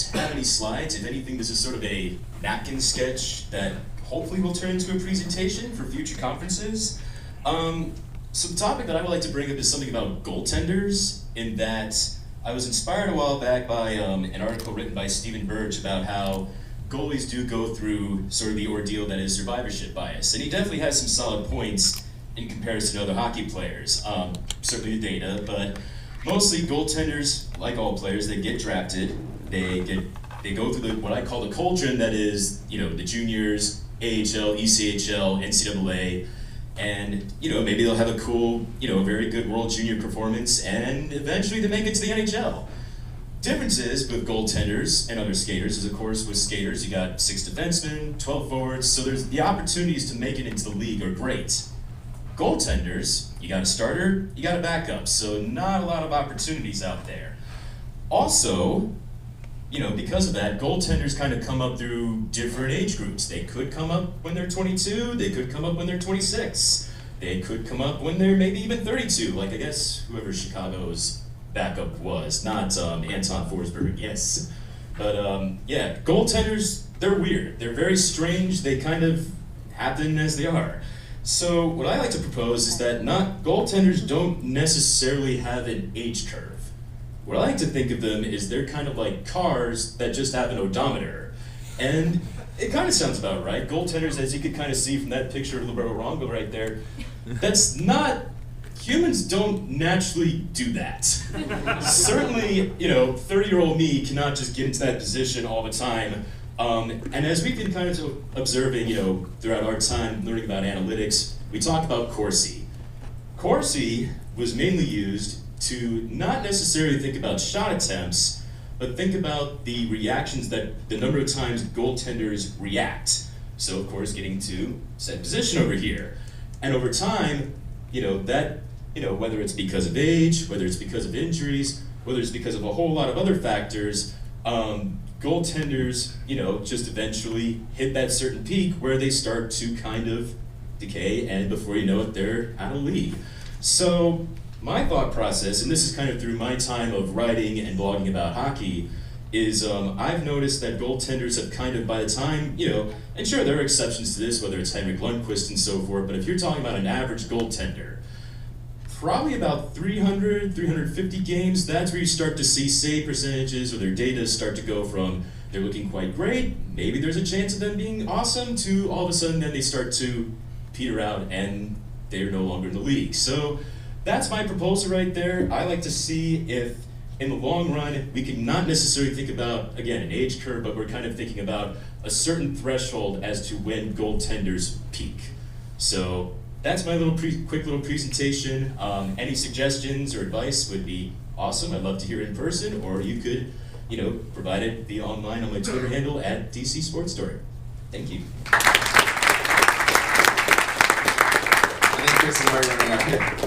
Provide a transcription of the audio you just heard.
don't have any slides. If anything, this is sort of a napkin sketch that hopefully will turn into a presentation for future conferences. So the topic that I would like to bring up is something about goaltenders, in that I was inspired a while back by an article written by Stephen Burge about how goalies do go through sort of the ordeal that is survivorship bias. And he definitely has some solid points in comparison to other hockey players. Certainly the data, but mostly goaltenders, like all players, they get drafted. They go through what I call the cauldron, that is, the juniors, AHL, ECHL, NCAA, and maybe they'll have a cool, very good World Junior performance, and eventually they make it to the NHL. Differences with goaltenders and other skaters is, of course, with skaters you got 6 defensemen, 12 forwards, so there's the opportunities to make it into the league are great. Goaltenders, you got a starter, you got a backup, so not a lot of opportunities out there. Also, because of that, goaltenders kind of come up through different age groups. They could come up when they're 22, they could come up when they're 26, they could come up when they're maybe even 32, like I guess whoever Chicago's backup was, not Anton Forsberg, yes. But yeah, goaltenders, they're weird. They're very strange, they kind of happen as they are. So what I like to propose is that goaltenders don't necessarily have an age curve. What I like to think of them is they're kind of like cars that just have an odometer. And it kind of sounds about right. Goaltenders, as you can kind of see from that picture of Roberto Rongo right there, humans don't naturally do that. Certainly, 30-year-old me cannot just get into that position all the time. And as we've been kind of observing, throughout our time learning about analytics, we talk about Corsi. Corsi was mainly used to not necessarily think about shot attempts, but think about the reactions, that the number of times goaltenders react. So of course, getting to set position over here. And over time, whether it's because of age, whether it's because of injuries, whether it's because of a whole lot of other factors, goaltenders, just eventually hit that certain peak where they start to kind of decay, and before you know it, they're out of league. So my thought process, and this is kind of through my time of writing and blogging about hockey, is I've noticed that goaltenders have kind of, by the time, and sure, there are exceptions to this, whether it's Henrik Lundqvist and so forth, but if you're talking about an average goaltender, probably about 300, 350 games, that's where you start to see save percentages, or their data start to go from they're looking quite great, maybe there's a chance of them being awesome, to all of a sudden then they start to peter out and they're no longer in the league. So that's my proposal right there. I like to see if, in the long run, we can not necessarily think about, again, an age curve, but we're kind of thinking about a certain threshold as to when goaltenders peak. So that's my quick little presentation. Any suggestions or advice would be awesome. I'd love to hear it in person, or you could, provide it via online on my Twitter handle at DC Sports Story. Thank you. I think Chris is already running up here.